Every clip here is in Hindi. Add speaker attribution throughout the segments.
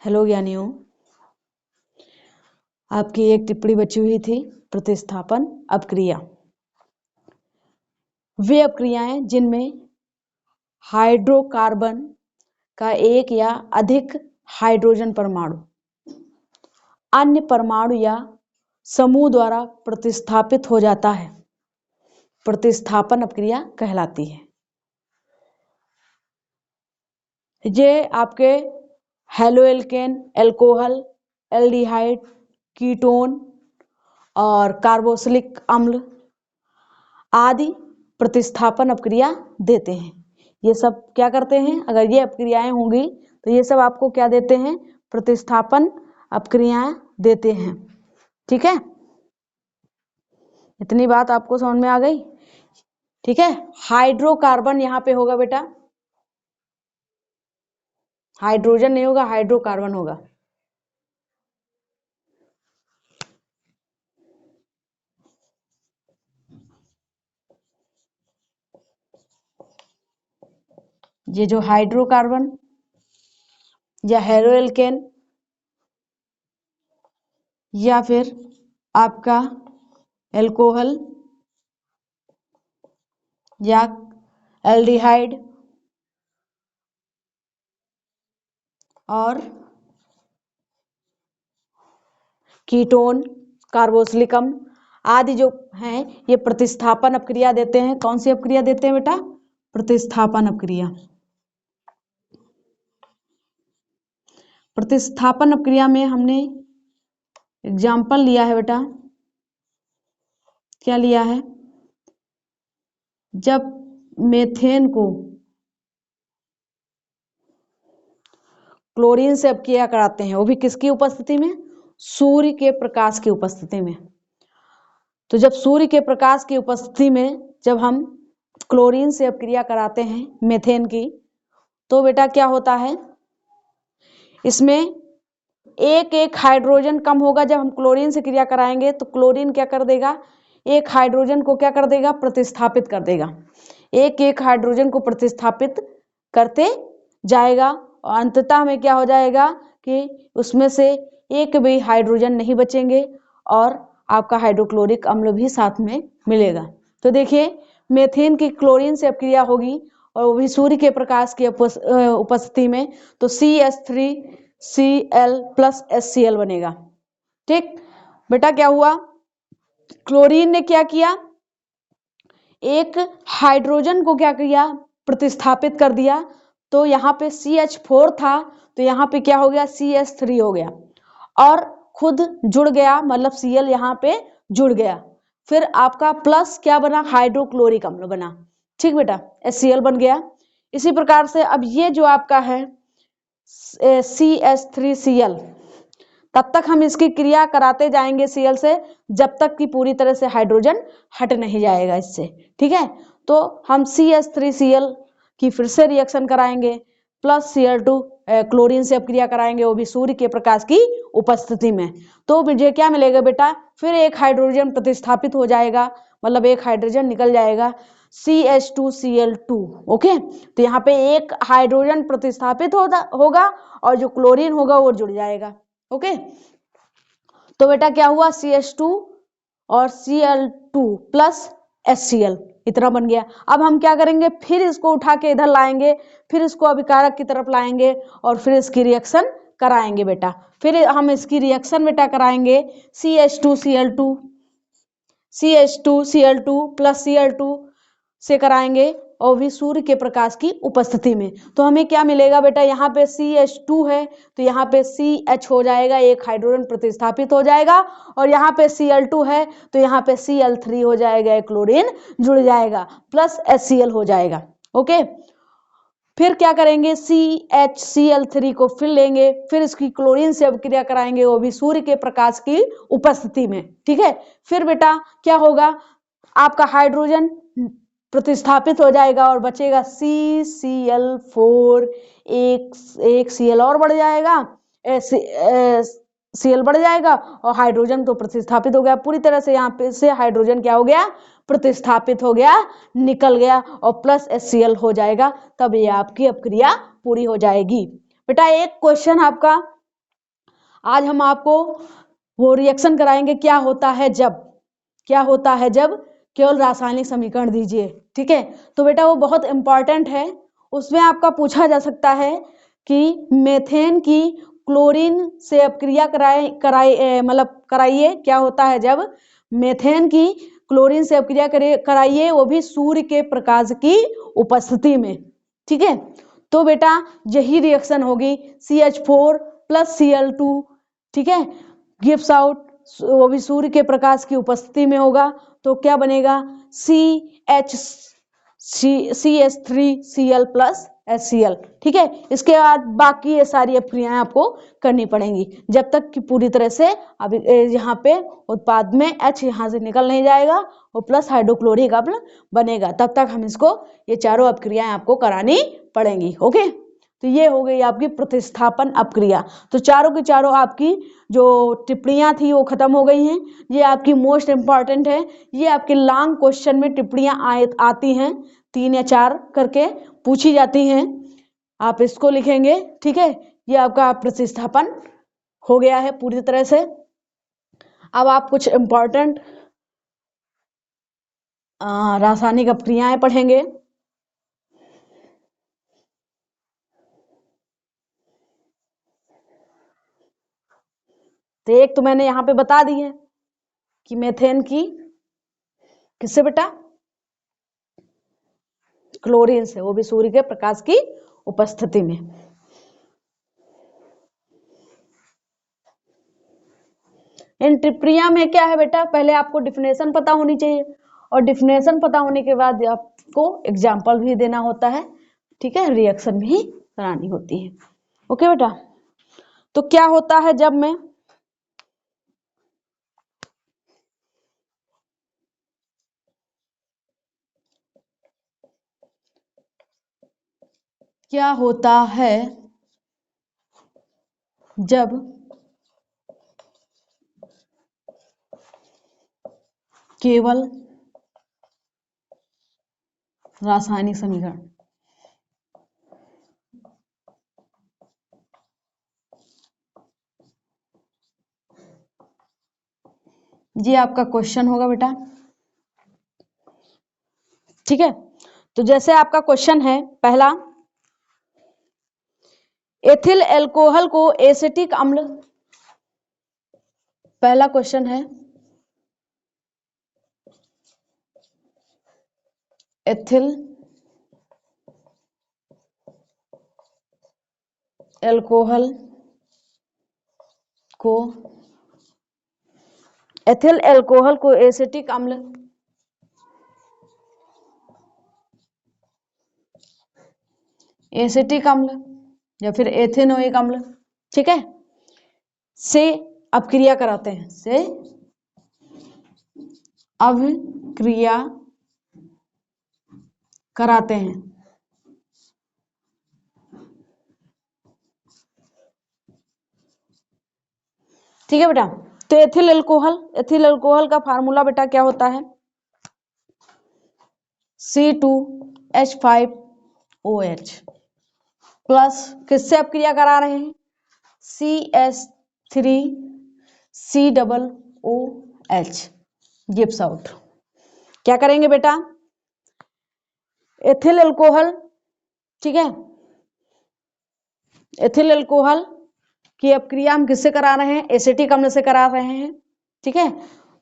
Speaker 1: हेलो ज्ञानियों, आपकी एक टिप्पणी बची हुई थी प्रतिस्थापन अपक्रिया। वे अपक्रियाएं जिनमें हाइड्रोकार्बन का एक या अधिक हाइड्रोजन परमाणु अन्य परमाणु या समूह द्वारा प्रतिस्थापित हो जाता है, प्रतिस्थापन अपक्रिया कहलाती है। ये आपके हेलोएल्केन, एल्कोहल, एल्डिहाइड, कीटोन और कार्बोक्सिलिक अम्ल आदि प्रतिस्थापन अपक्रिया देते हैं। ये सब क्या करते हैं? अगर ये अपक्रियाएं होंगी तो ये सब आपको क्या देते हैं? प्रतिस्थापन अपक्रियाएं देते हैं। ठीक है, इतनी बात आपको समझ में आ गई? ठीक है, हाइड्रोकार्बन यहाँ पे होगा बेटा, हाइड्रोजन नहीं होगा, हाइड्रोकार्बन होगा। ये जो हाइड्रोकार्बन या हेलोएल्केन या फिर आपका एल्कोहल या एल्डिहाइड और कीटोन, कार्बोक्सिलिक अम्ल आदि जो हैं ये प्रतिस्थापन अपक्रिया देते हैं। कौन सी अपक्रिया देते हैं बेटा? प्रतिस्थापन अपक्रिया। प्रतिस्थापन अपक्रिया में हमने एग्जाम्पल लिया है बेटा, क्या लिया है? जब मेथेन को क्लोरीन से अपक्रिया कराते हैं, वो भी किसकी उपस्थिति में? सूर्य के प्रकाश की उपस्थिति में। तो जब सूर्य के प्रकाश की उपस्थिति में जब हम क्लोरीन से अपक्रिया कराते हैं मेथेन की, तो बेटा क्या होता है? इसमें एक एक हाइड्रोजन कम होगा। जब हम क्लोरीन से क्रिया कराएंगे तो क्लोरीन क्या कर देगा? एक हाइड्रोजन को क्या कर देगा? प्रतिस्थापित कर देगा। एक एक हाइड्रोजन को प्रतिस्थापित करते जाएगा और अंततः में क्या हो जाएगा कि उसमें से एक भी हाइड्रोजन नहीं बचेंगे और आपका हाइड्रोक्लोरिक अम्ल भी साथ में मिलेगा। तो देखिए, मेथेन की क्लोरीन से अपक्रिया होगी और वो भी सूर्य के प्रकाश की उपस्थिति में, तो CH3Cl प्लस HCl बनेगा। ठीक बेटा, क्या हुआ? क्लोरीन ने क्या किया? एक हाइड्रोजन को क्या किया? प्रतिस्थापित कर दिया। तो यहाँ पे CH4 था तो यहाँ पे क्या हो गया? CH3 हो गया और खुद जुड़ गया, मतलब Cl यहाँ पे जुड़ गया। फिर आपका प्लस क्या बना? हाइड्रोक्लोरिक अम्ल बना। ठीक बेटा, HCl बन गया। इसी प्रकार से अब ये जो आपका है CH3Cl, तब तक हम इसकी क्रिया कराते जाएंगे Cl से जब तक कि पूरी तरह से हाइड्रोजन हट नहीं जाएगा इससे। ठीक है, तो हम CH3Cl की फिर से रिएक्शन कराएंगे प्लस Cl2 क्लोरीन से अपक्रिया कराएंगे, वो भी सूर्य के प्रकाश की उपस्थिति में। तो मुझे क्या मिलेगा बेटा? फिर एक हाइड्रोजन प्रतिस्थापित हो जाएगा, मतलब एक हाइड्रोजन निकल जाएगा, CH2Cl2। ओके, तो यहाँ पे एक हाइड्रोजन प्रतिस्थापित होगा और जो क्लोरीन होगा वो जुड़ जाएगा। ओके, तो बेटा क्या हुआ? CH2 और Cl2 प्लस HCl इतना बन गया। अब हम क्या करेंगे? फिर इसको उठा के इधर लाएंगे, फिर इसको अभिकारक की तरफ लाएंगे और फिर इसकी रिएक्शन कराएंगे बेटा। फिर हम इसकी रिएक्शन बेटा कराएंगे CH2Cl2 प्लस Cl2 से कराएंगे और भी सूर्य के प्रकाश की उपस्थिति में। तो हमें क्या मिलेगा बेटा? यहाँ पे CH2 है तो यहाँ पे CH हो जाएगा, एक हाइड्रोजन प्रतिस्थापित हो जाएगा, और यहाँ पे Cl2 है तो यहाँ पे Cl3 हो जाएगा, एक क्लोरीन जुड़ जाएगा, प्लस HCl हो जाएगा। ओके, फिर क्या करेंगे? CHCl3 को फिर लेंगे, फिर इसकी क्लोरीन से अपक्रिया कराएंगे, वो भी सूर्य के प्रकाश की उपस्थिति में। ठीक है, फिर बेटा क्या होगा? आपका हाइड्रोजन प्रतिस्थापित हो जाएगा और बचेगा CCl4, एक Cl और बढ़ जाएगा, Cl बढ़ जाएगा और हाइड्रोजन तो प्रतिस्थापित हो गया पूरी तरह से। यहाँ पे से हाइड्रोजन क्या हो गया? प्रतिस्थापित हो गया, निकल गया और प्लस HCl हो जाएगा। तब ये आपकी अपक्रिया पूरी हो जाएगी। बेटा एक क्वेश्चन आपका आज हम आपको वो रिएक्शन कराएंगे क्या होता है जब केवल रासायनिक समीकरण दीजिए। ठीक है, तो बेटा वो बहुत इंपॉर्टेंट है। उसमें आपका पूछा जा सकता है कि मेथेन की क्लोरीन से अपक्रिया कराइए। क्या होता है जब मेथेन की क्लोरीन से अपक्रिया कराइए, वो भी सूर्य के प्रकाश की उपस्थिति में। ठीक है, तो बेटा यही रिएक्शन होगी CH4 प्लस Cl2। ठीक है, गिव्स आउट, वो भी सूर्य के प्रकाश की उपस्थिति में होगा। तो क्या बनेगा CH3Cl प्लस HCl। ठीक है, इसके बाद बाकी ये सारी अपक्रियाएं आपको करनी पड़ेंगी जब तक कि पूरी तरह से अब यहाँ पे उत्पाद में H यहाँ से निकल नहीं जाएगा और प्लस हाइड्रोक्लोरिक अम्ल बनेगा, तब तक हम इसको ये चारों अपक्रियाएं आपको करानी पड़ेंगी। ओके, तो ये हो गई आपकी प्रतिस्थापन अपक्रिया। तो चारों की चारों आपकी जो टिप्पणियां थी वो खत्म हो गई हैं। ये आपकी मोस्ट इंपॉर्टेंट है, ये आपके लॉन्ग क्वेश्चन में टिप्पणियां आती हैं, 3 या 4 करके पूछी जाती हैं, आप इसको लिखेंगे। ठीक है, ये आपका प्रतिस्थापन हो गया है पूरी तरह से। अब आप कुछ इंपॉर्टेंट रासायनिक अपक्रियाएं पढ़ेंगे। तो एक तो मैंने यहाँ पे बता दी है कि मेथेन की किससे बेटा, क्लोरीन से, वो भी सूर्य के प्रकाश की उपस्थिति में। इन टिप्पणियां में क्या है बेटा, पहले आपको डिफिनेशन पता होनी चाहिए और डिफिनेशन पता होने के बाद आपको एग्जाम्पल भी देना होता है। ठीक है, रिएक्शन भी करानी होती है। ओके बेटा, तो क्या होता है जब मैं क्या होता है जब केवल रासायनिक समीकरण, ये आपका क्वेश्चन होगा बेटा। ठीक है, तो जैसे आपका क्वेश्चन है पहला, एथिल एल्कोहल को एसिटिक अम्ल, पहला क्वेश्चन है एथिल एल्कोहल को एसिटिक अम्ल या फिर एथेनोइक अम्ल, ठीक है, से अपक्रिया कराते हैं, से अपक्रिया कराते हैं। ठीक है बेटा, तो एथिल एल्कोहल का फार्मूला बेटा क्या होता है, C2H5OH प्लस किससे अपक्रिया करा रहे हैं, CH3COOH गिव्स आउट। क्या करेंगे बेटा, एथिल एल्कोहल, ठीक है, एथिल एल्कोहल की अपक्रिया हम किससे करा रहे हैं, एसिटिक अम्ल से करा रहे हैं। ठीक है,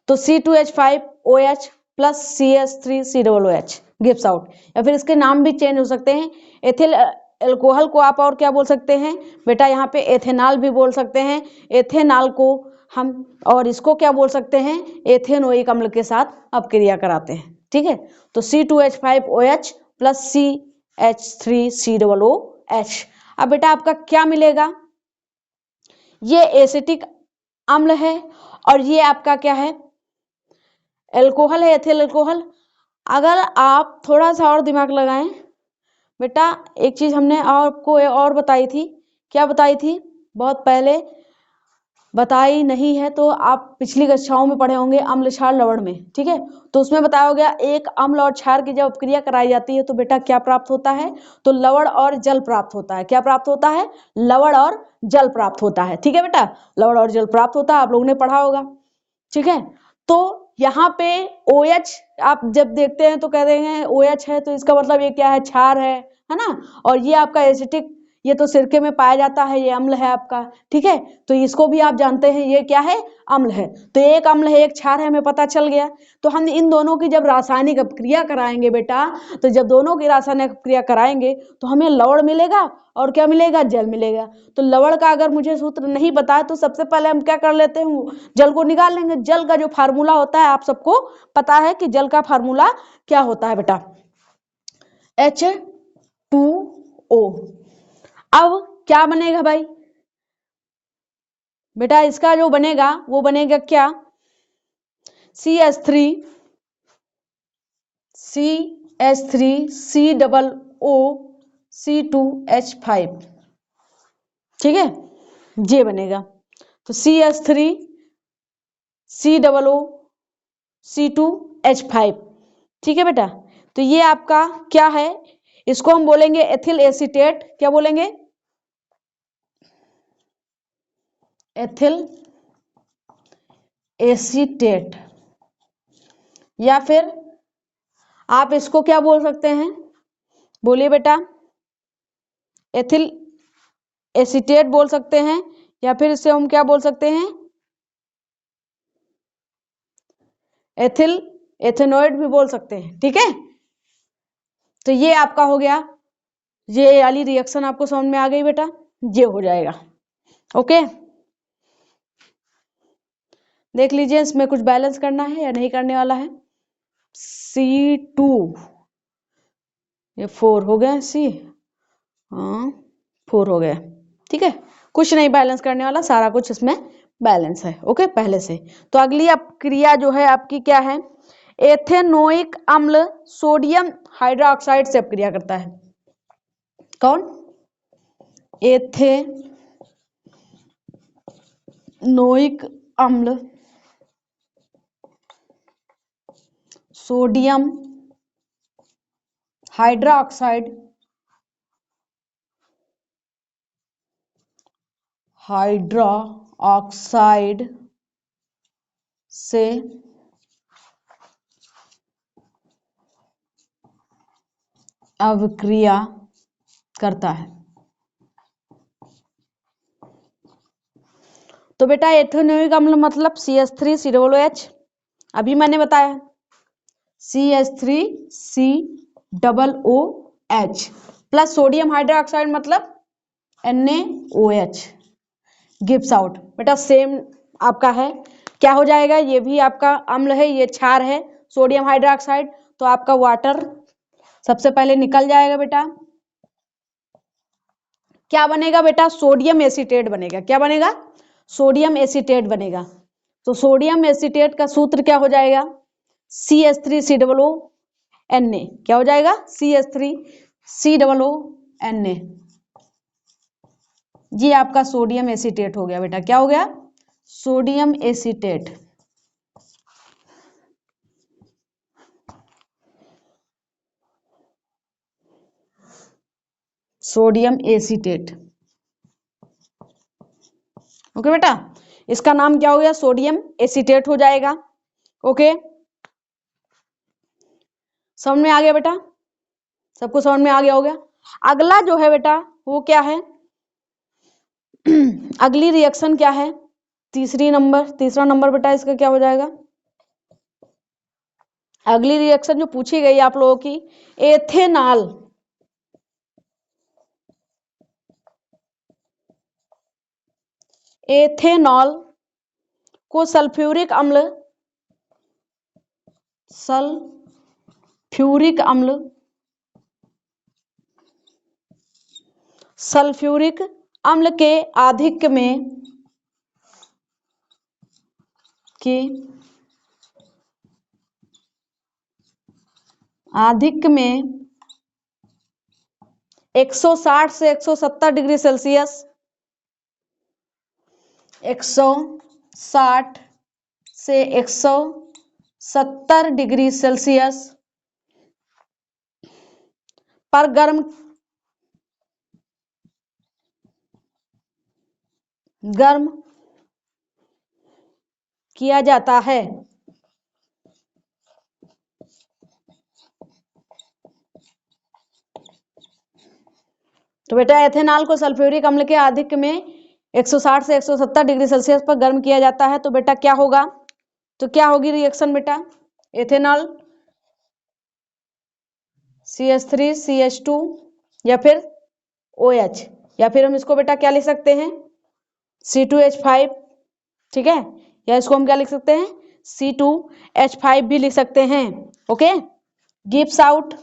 Speaker 1: तो C2H5OH plus CH3COOH gives out, या फिर इसके नाम भी चेंज हो सकते हैं। एथिल एल्कोहल को आप और क्या बोल सकते हैं बेटा, यहाँ पे एथेनॉल भी बोल सकते हैं। एथेनॉल को हम और इसको क्या बोल सकते हैं, एथेनोइक अम्ल के साथ अपक्रिया कराते हैं। ठीक है, तो C2H5OH प्लस CH3COOH। अब बेटा आपका क्या मिलेगा, ये एसिटिक अम्ल है और ये आपका क्या है, एल्कोहल है, एथिल एल्कोहल। अगर आप थोड़ा सा और दिमाग लगाएं बेटा, एक चीज हमने आपको और बताई थी, क्या बताई थी बहुत पहले, बताई नहीं है तो आप पिछली कक्षाओं में पढ़े होंगे अम्ल क्षार लवण में, ठीक है। तो उसमें बताया गया एक अम्ल और क्षार की जब क्रिया कराई जाती है तो बेटा क्या प्राप्त होता है, तो लवण और जल प्राप्त होता है। क्या प्राप्त होता है, लवण और जल प्राप्त होता है, ठीक है बेटा, लवण और जल प्राप्त होता है, आप लोगों ने पढ़ा होगा, ठीक है। तो यहाँ पे OH आप जब देखते हैं तो कहते हैं OH है तो इसका मतलब ये क्या है, क्षार है ना। और ये आपका एसिटिक, ये तो सिरके में पाया जाता है, ये अम्ल है आपका, ठीक है। तो इसको भी आप जानते हैं ये क्या है, अम्ल है। तो एक अम्ल है एक क्षार है, हमें पता चल गया। तो हम इन दोनों की जब रासायनिक अपक्रिया कराएंगे बेटा, तो जब दोनों की रासायनिक अपक्रिया कराएंगे तो हमें लवण मिलेगा और क्या मिलेगा, जल मिलेगा। तो लवण का अगर मुझे सूत्र नहीं पता तो सबसे पहले हम क्या कर लेते हैं, जल को निकाल लेंगे। जल का जो फार्मूला होता है आप सबको पता है कि जल का फार्मूला क्या होता है बेटा, H2O। अब क्या बनेगा भाई बेटा, इसका जो बनेगा वो बनेगा क्या, CH3 CH3 COO C2H5, ठीक है, ये बनेगा। तो CH3 COO C2H5, ठीक है बेटा। तो ये आपका क्या है, इसको हम बोलेंगे एथिल एसीटेट। क्या बोलेंगे, एथिल एसीटेट। या फिर आप इसको क्या बोल सकते हैं, बोलिए बेटा, एथिल एसीटेट बोल सकते हैं, या फिर इसे हम क्या बोल सकते हैं, एथिल एथेनॉइड भी बोल सकते हैं, ठीक है। तो ये आपका हो गया, ये वाली रिएक्शन आपको समझ में आ गई बेटा, ये हो जाएगा, ओके। देख लीजिए इसमें कुछ बैलेंस करना है या नहीं करने वाला है। C2 ये 4 हो गया, C हाँ 4 हो गया, ठीक है, कुछ नहीं बैलेंस करने वाला, सारा कुछ इसमें बैलेंस है, ओके पहले से। तो अगली क्रिया जो है आपकी क्या है, एथेनोइक अम्ल सोडियम हाइड्रोक्साइड से अपक्रिया करता है। कौन, एथेनोइक अम्ल सोडियम हाइड्रोक्साइड से अवक्रिया करता है। तो बेटा एथेनोइक अम्ल मतलब CH3COOH, अभी मैंने बताया CH3COOH प्लस सोडियम हाइड्रोक्साइड मतलब NaOH गिव्स आउट। बेटा सेम आपका है, क्या हो जाएगा, ये भी आपका अम्ल है, ये क्षार है सोडियम हाइड्रोक्साइड, तो आपका वाटर सबसे पहले निकल जाएगा बेटा। क्या बनेगा बेटा, सोडियम एसीटेट बनेगा। क्या बनेगा, सोडियम एसीटेट बनेगा। तो सोडियम एसीटेट का सूत्र क्या हो जाएगा, CH3COONA। क्या हो जाएगा, CH3COONA। ये आपका सोडियम एसीटेट हो गया बेटा। क्या हो गया, sodium acetate. Sodium acetate, okay बेटा, इसका नाम क्या हो गया, सोडियम एसीटेट हो जाएगा, ओके। समझ में आ गया बेटा, सबको समझ में आ गया हो गया। अगला जो है बेटा वो क्या है, अगली रिएक्शन क्या है, तीसरा नंबर बेटा इसका क्या हो जाएगा, अगली रिएक्शन जो पूछी गई आप लोगों की, एथेनॉल एथेनॉल को सल्फ्यूरिक अम्ल सल्फ्यूरिक अम्ल के आधिक्य में 160 से 170 डिग्री सेल्सियस 160 से 170 डिग्री सेल्सियस पर गर्म किया जाता है। तो बेटा एथेनॉल को सल्फ्यूरिक अम्ल के आधिक्य में 160 से 170 डिग्री सेल्सियस पर गर्म किया जाता है। तो बेटा क्या होगा, तो क्या होगी रिएक्शन बेटा, एथेनॉल CH3 CH2 या फिर OH, या फिर हम इसको बेटा क्या लिख सकते हैं C2H5, ठीक है, या इसको हम क्या लिख सकते हैं C2H5 भी लिख सकते हैं। ओके, गिव्स आउट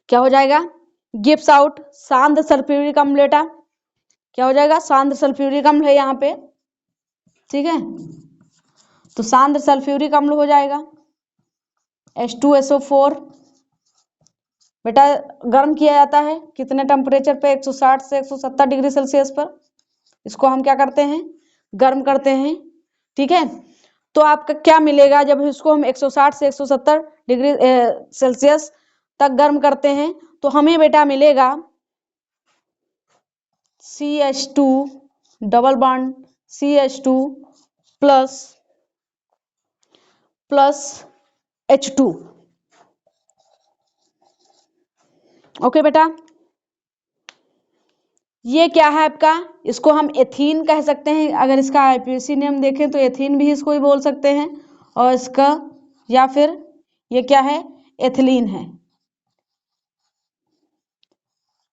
Speaker 1: क्या हो जाएगा, गिव्स आउट सांद्र सल्फ्यूरिक अम्ल बेटा, क्या हो जाएगा सांद्र सल्फ्यूरिक अम्ल है यहाँ पे, ठीक है, तो सांद्र सल्फ्यूरिक अम्ल हो जाएगा H2SO4। बेटा गर्म किया जाता है कितने टेम्परेचर पे, 160 से 170 डिग्री सेल्सियस पर, इसको हम क्या करते हैं गर्म करते हैं, ठीक है। तो आपका क्या मिलेगा जब इसको हम 160 से 170 डिग्री सेल्सियस तक गर्म करते हैं, तो हमें बेटा मिलेगा CH2 double bond CH2 plus H2। Okay बेटा, ये क्या है आपका, इसको हम एथीन कह सकते हैं, अगर इसका IPAC नेम देखें तो एथीन भी इसको ही बोल सकते हैं, और इसका या फिर ये क्या है एथिलीन है,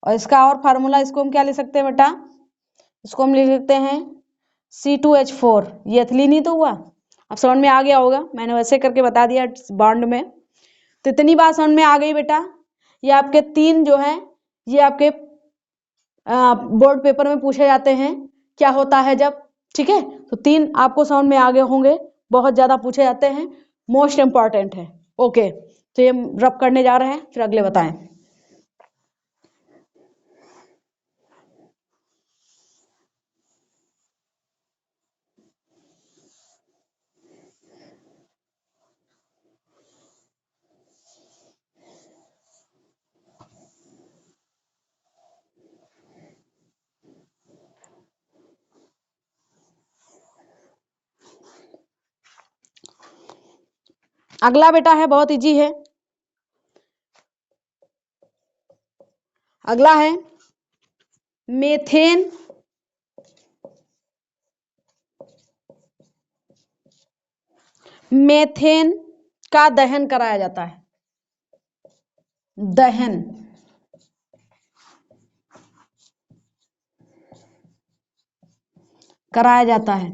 Speaker 1: और इसका और फार्मूला इसको हम क्या ले सकते हैं बेटा, इसको हम लिख सकते हैं C2H4, ये एथिलीन ही तो हुआ। अब समझ में आ गया होगा, मैंने वैसे करके बता दिया बॉन्ड में, तो इतनी बात समझ में आ गई बेटा। ये आपके तीन जो है ये आपके बोर्ड पेपर में पूछे जाते हैं क्या होता है जब, ठीक है, तो तीन आपको समझ में आ गए होंगे, बहुत ज्यादा पूछे जाते हैं, मोस्ट इंपॉर्टेंट है। ओके, तो ये रब करने जा रहे हैं, फिर अगले बताएं। अगला बेटा है बहुत इजी है, अगला है मेथेन मेथेन का दहन कराया जाता है, दहन कराया जाता है।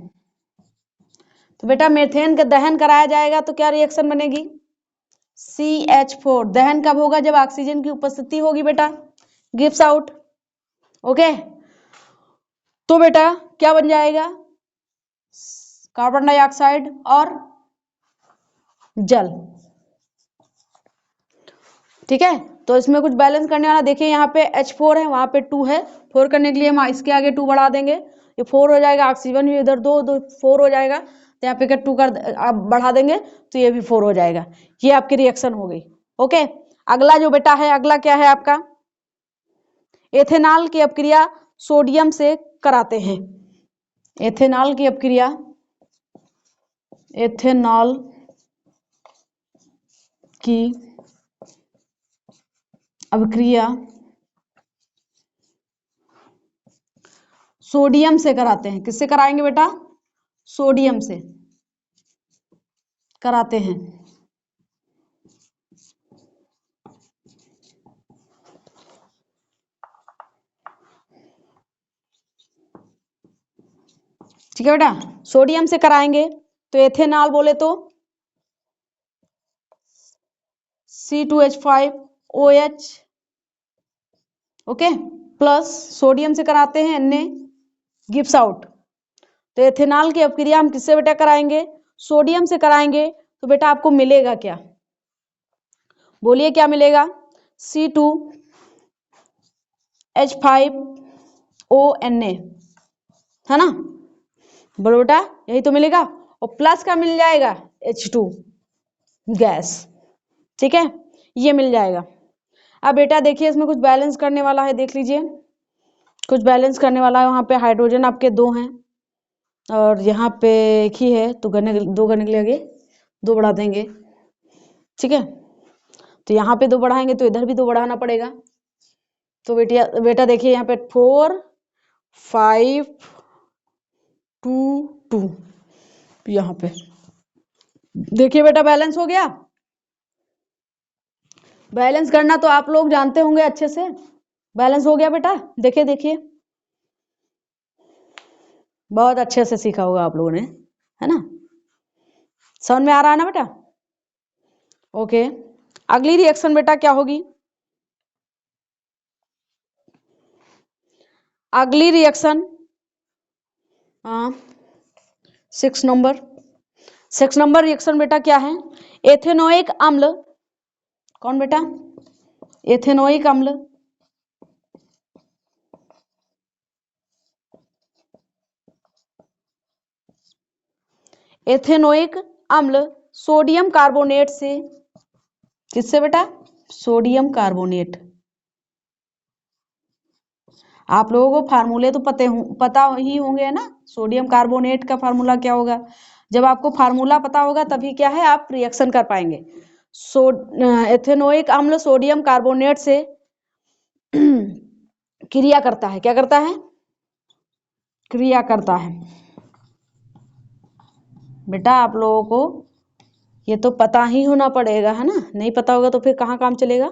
Speaker 1: तो बेटा मेथेन का दहन कराया जाएगा तो क्या रिएक्शन बनेगी CH4, दहन कब होगा जब ऑक्सीजन की उपस्थिति होगी बेटा, गिव्स आउट। ओके, तो बेटा क्या बन जाएगा कार्बन डाइऑक्साइड और जल, ठीक है। तो इसमें कुछ बैलेंस करने वाला, देखिए यहाँ पे H4 है, वहां पे 2 है, 4 करने के लिए हम इसके आगे 2 बढ़ा देंगे, ये 4 हो जाएगा, ऑक्सीजन भी इधर 2 2 4 हो जाएगा, तो यहाँ पे 2 कर आप बढ़ा देंगे तो ये भी 4 हो जाएगा, ये आपकी रिएक्शन हो गई। ओके, अगला जो बेटा है, अगला क्या है आपका, एथेनॉल की अपक्रिया सोडियम से कराते हैं, एथेनॉल की अपक्रिया, एथेनॉल की अपक्रिया सोडियम से कराते हैं, किससे कराएंगे बेटा, सोडियम से कराते हैं। ठीक है बेटा, सोडियम से कराएंगे तो एथेनॉल बोले तो C2H5OH, ओके, प्लस सोडियम से कराते हैं Na, गिव्स आउट। तो एथेनॉल की अपक्रिया हम किससे बेटा कराएंगे, सोडियम से कराएंगे, तो बेटा आपको मिलेगा क्या, बोलिए क्या मिलेगा, C2H5ONA, है ना, बोलो बेटा, यही तो मिलेगा। और प्लस का मिल जाएगा H2 गैस, ठीक है, ये मिल जाएगा। अब बेटा देखिए इसमें कुछ बैलेंस करने वाला है, देख लीजिए कुछ बैलेंस करने वाला है। वहां पे हाइड्रोजन आपके 2 हैं और यहाँ पे एक ही है, तो दो करने के लिए आगे 2 बढ़ा देंगे, ठीक है। तो यहाँ पे 2 बढ़ाएंगे तो इधर भी 2 बढ़ाना पड़ेगा। तो बेटा देखिए यहाँ पे 4 5 2 2, यहाँ पे देखिए बेटा बैलेंस हो गया। बैलेंस करना तो आप लोग जानते होंगे अच्छे से, बैलेंस हो गया बेटा, देखिए देखिए बहुत अच्छे से सीखा होगा आप लोगों ने, है ना, समझ में आ रहा है ना बेटा। ओके, अगली रिएक्शन बेटा क्या होगी, अगली रिएक्शन 6 नंबर रिएक्शन बेटा क्या है, एथेनोइक अम्ल। कौन बेटा, एथेनोइक अम्ल। एथेनोइक अम्ल सोडियम कार्बोनेट से, किससे बेटा, सोडियम कार्बोनेट। आप लोगों को फार्मूले तो पता ही होंगे ना, सोडियम कार्बोनेट का फार्मूला क्या होगा। जब आपको फार्मूला पता होगा तभी क्या है आप रिएक्शन कर पाएंगे। एथेनोइक अम्ल सोडियम कार्बोनेट से क्रिया करता है, क्या करता है, क्रिया करता है। बेटा आप लोगों को ये तो पता ही होना पड़ेगा, है ना, नहीं पता होगा तो फिर कहाँ काम चलेगा।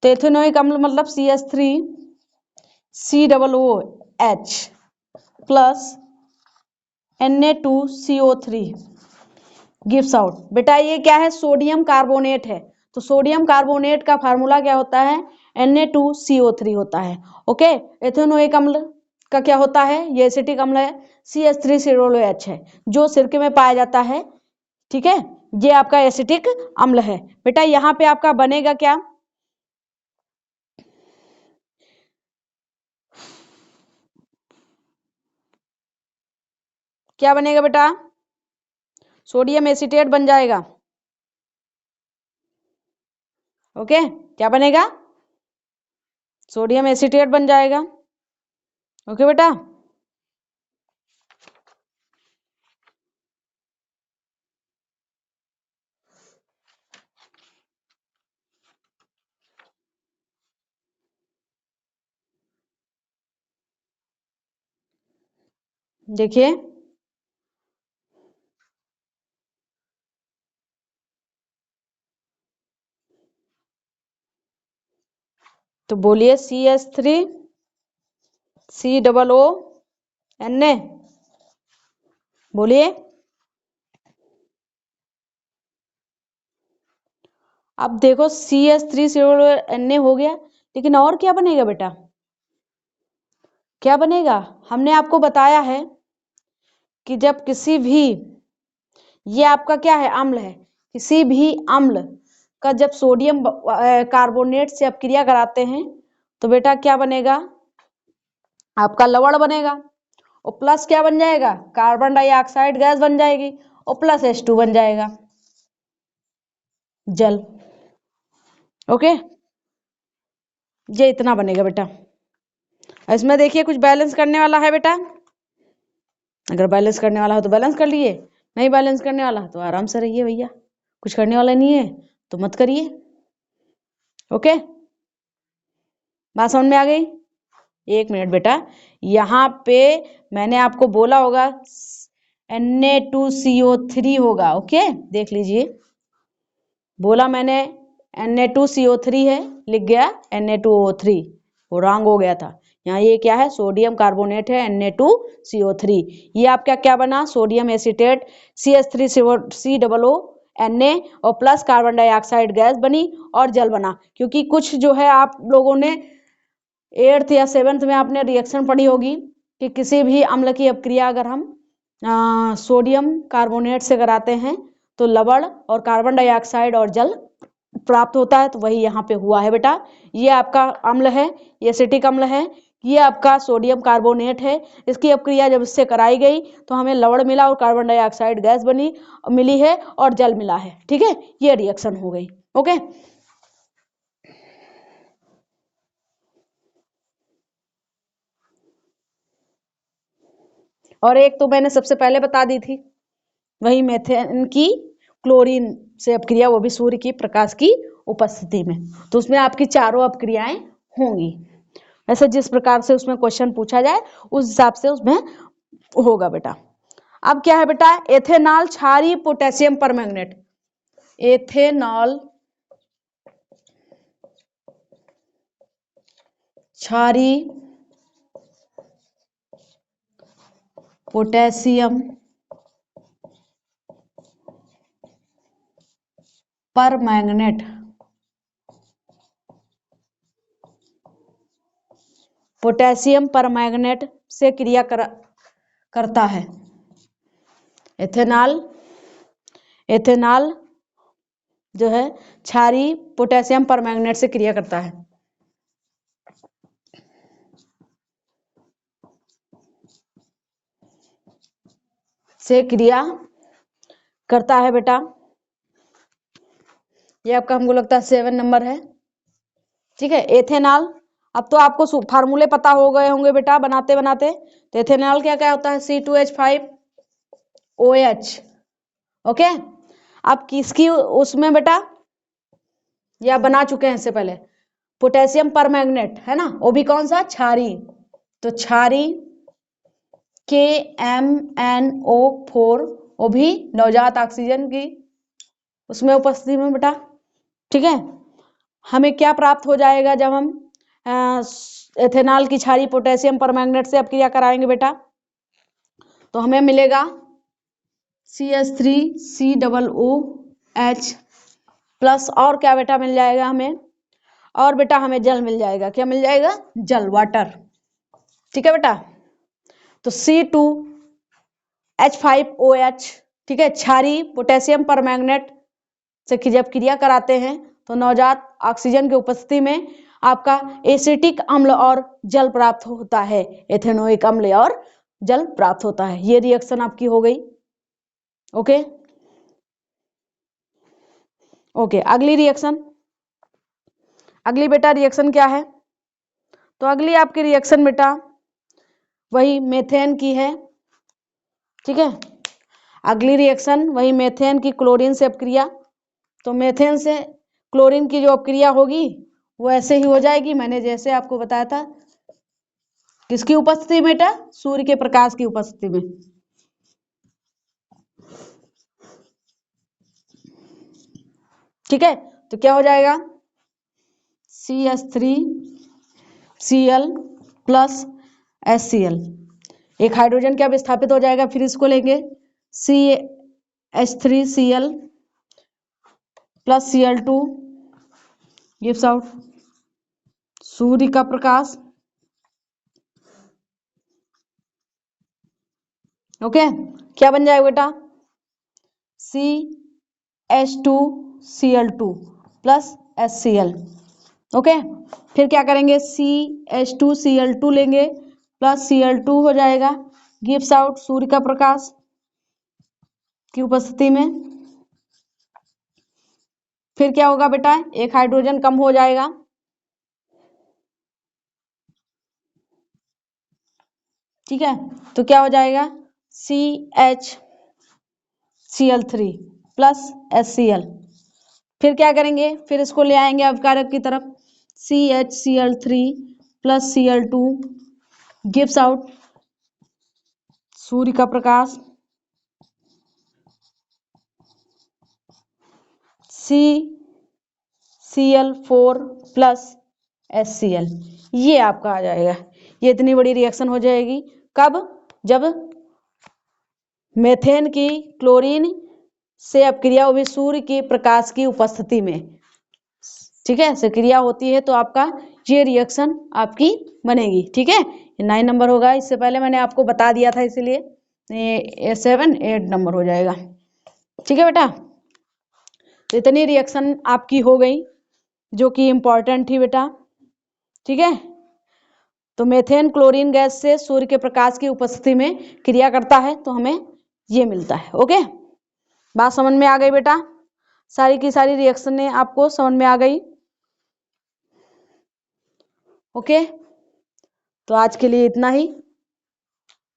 Speaker 1: तो एथेनोइक अम्ल मतलब CH3COOH plus Na2CO3 gives out. बेटा ये क्या है, सोडियम कार्बोनेट है, तो सोडियम कार्बोनेट का फार्मूला क्या होता है, Na2CO3 होता है। ओके, एथेनोइक अम्ल का क्या होता है, ये एसिटिक अम्ल है, CH3COOH है जो सिरके में पाया जाता है, ठीक है, ये आपका एसिटिक अम्ल है। बेटा यहाँ पे आपका बनेगा क्या, क्या बनेगा बेटा, सोडियम एसीटेट बन जाएगा। ओके, क्या बनेगा, सोडियम एसीटेट बन जाएगा। ओके बेटा, देखिए तो बोलिए CH3COONA, बोलिए। अब देखो CH3COONA हो गया, लेकिन और क्या बनेगा बेटा, क्या बनेगा, हमने आपको बताया है कि जब किसी भी, ये आपका क्या है, अम्ल है, किसी भी अम्ल का जब सोडियम कार्बोनेट से आप क्रिया कराते हैं तो बेटा क्या बनेगा, आपका लवण बनेगा, और प्लस क्या बन जाएगा, कार्बन डाइऑक्साइड गैस बन जाएगी, और प्लस H2 बन जाएगा, जल। ओके, ये इतना बनेगा बेटा। इसमें देखिए कुछ बैलेंस करने वाला है बेटा, अगर बैलेंस करने वाला हो तो बैलेंस कर लिए, नहीं बैलेंस करने वाला तो आराम से रहिए भैया, कुछ करने वाला नहीं है तो मत करिए। ओके, बात समझ में आ गई। एक मिनट बेटा, यहाँ पे मैंने आपको बोला होगा Na2CO3 होगा, ओके देख लीजिए, बोला मैंने Na2CO3 है, लिख गया Na2O3, वो रॉन्ग हो गया था। यहाँ ये क्या है, सोडियम कार्बोनेट है Na2CO3, ये आपका क्या बना, सोडियम एसीटेट CH3COONA और प्लस कार्बन डाइऑक्साइड गैस बनी और जल बना। क्योंकि कुछ जो है आप लोगों ने 8th या 7th में आपने रिएक्शन पढ़ी होगी कि किसी भी अम्ल की अपक्रिया अगर हम सोडियम कार्बोनेट से कराते हैं तो लवण और कार्बन डाइऑक्साइड और जल प्राप्त होता है, तो वही यहाँ पे हुआ है बेटा। ये आपका अम्ल है, ये एसिटिक अम्ल है, ये आपका सोडियम कार्बोनेट है। इसकी अपक्रिया जब इससे कराई गई तो हमें लवण मिला और कार्बन डाइऑक्साइड गैस मिली है और जल मिला है। ठीक है, ये रिएक्शन हो गई। ओके, और एक तो मैंने सबसे पहले बता दी थी, वही मेथेन की क्लोरीन से अपक्रिया, वो भी सूर्य की प्रकाश की उपस्थिति में। तो उसमें आपकी चारों अपक्रियाएं होंगी। ऐसे जिस प्रकार से उसमें क्वेश्चन पूछा जाए उस हिसाब से उसमें होगा बेटा। अब क्या है बेटा, एथेनॉल क्षारीय पोटेशियम परमैंगनेट। एथेनॉल क्षारीय पोटेशियम परमैंगनेट पोटेशियम परमैंगनेट से क्रिया करता है। एथेनॉल जो है क्षारीय पोटेशियम परमैंगनेट से क्रिया करता है। से क्रिया करता है बेटा। ये आपका हमको लगता है 7 नंबर है। ठीक है, एथेनॉल, अब तो आपको फार्मूले पता हो गए होंगे बेटा बनाते बनाते। तो एथेनॉल क्या क्या होता है, C2H5OH। ओके, अब किसकी उसमें बेटा, या बना चुके हैं इससे पहले, पोटेशियम परमैंगनेट है ना, वो भी कौन सा, क्षारीय। तो क्षारीय KMnO4, वो भी नवजात ऑक्सीजन की उसमें उपस्थिति में बेटा। ठीक है, हमें क्या प्राप्त हो जाएगा जब हम एथेनॉल की क्षारीय पोटेशियम परमैंगनेट से अपक्रिया कराएंगे बेटा, तो हमें मिलेगा CH3COOH प्लस, और क्या बेटा मिल जाएगा हमें, और बेटा हमें जल मिल जाएगा। क्या मिल जाएगा, जल, वाटर। ठीक है बेटा, तो C2H5OH, ठीक है, क्षारीय पोटेशियम परमैंगनेट से जब क्रिया कराते हैं तो नवजात ऑक्सीजन की उपस्थिति में आपका एसिटिक अम्ल और जल प्राप्त होता है, एथेनोइक अम्ल और जल प्राप्त होता है। ये रिएक्शन आपकी हो गई। ओके ओके, अगली रिएक्शन, अगली बेटा रिएक्शन क्या है, तो अगली आपकी रिएक्शन बेटा वही मेथेन की है। ठीक है, अगली रिएक्शन वही मेथेन की क्लोरीन से अपक्रिया। तो मेथेन से क्लोरीन की जो अपक्रिया होगी वो ऐसे ही हो जाएगी, मैंने जैसे आपको बताया था। किसकी उपस्थिति में बेटा, सूर्य के प्रकाश की उपस्थिति में। ठीक है, तो क्या हो जाएगा, CH3Cl प्लस HCl, एक हाइड्रोजन क्या विस्थापित हो जाएगा, फिर इसको लेंगे CH3Cl plus Cl2 gives out सूर्य का प्रकाश। ओके, क्या बन जाएगा बेटा, CH2Cl2 प्लस HCl। ओके, फिर क्या करेंगे, CH2Cl2 लेंगे प्लस Cl2 हो जाएगा, गिव्स आउट सूर्य का प्रकाश की उपस्थिति में। फिर क्या होगा बेटा, एक हाइड्रोजन कम हो जाएगा। ठीक है, तो क्या हो जाएगा, CHCl3 प्लस HCl। फिर क्या करेंगे, फिर इसको ले आएंगे अवकारक की तरफ, CHCl3 plus Cl2 gives out सूर्य का प्रकाश। CCl4 प्लस HCl, ये आपका आ जाएगा। ये इतनी बड़ी रिएक्शन हो जाएगी कब, जब मेथेन की क्लोरीन से अपक्रिया, वो भी सूर्य के प्रकाश की उपस्थिति में। ठीक है, से क्रिया होती है तो आपका ये रिएक्शन आपकी बनेगी। ठीक है, 9 नंबर होगा, इससे पहले मैंने आपको बता दिया था, इसीलिए 7 8 नंबर हो जाएगा। ठीक है बेटा, तो इतनी रिएक्शन आपकी हो गई जो कि इम्पोर्टेंट थी बेटा। ठीक है, तो मेथेन क्लोरीन गैस से सूर्य के प्रकाश की उपस्थिति में क्रिया करता है तो हमें ये मिलता है। ओके, बात समझ में आ गई बेटा? सारी की सारी रिएक्शनें आपको समझ में आ गई? ओके, तो आज के लिए इतना ही।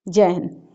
Speaker 1: जय हिंद।